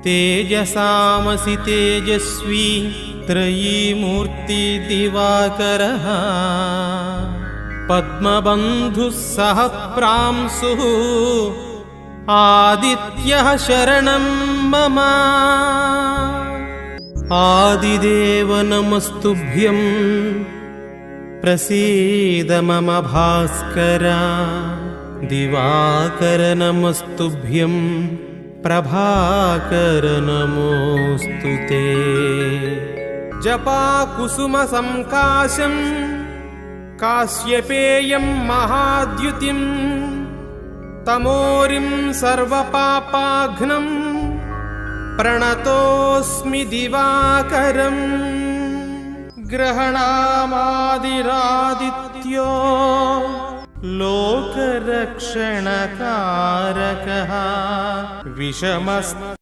तेजसामसि तेजस्वी त्रयीमूर्ति दिवाकरः पद्मबन्धुः सह प्रांशुः आदित्यः शरणं मम। आदिदेव नमस्तुभ्यं प्रसीद मम भास्कर। दिवाकर नमस्तुभ्यं प्रभाकर नमोऽस्तुते। जपाकुसुमसंकाशं काश्यपेयं महाद्युतिं तमोरिं सर्वपापाघ्नं प्रणतोऽस्मि दिवाकरम्। ग्रहणामादिरादित्यो लोकरक्षणकारकः विषमस्तु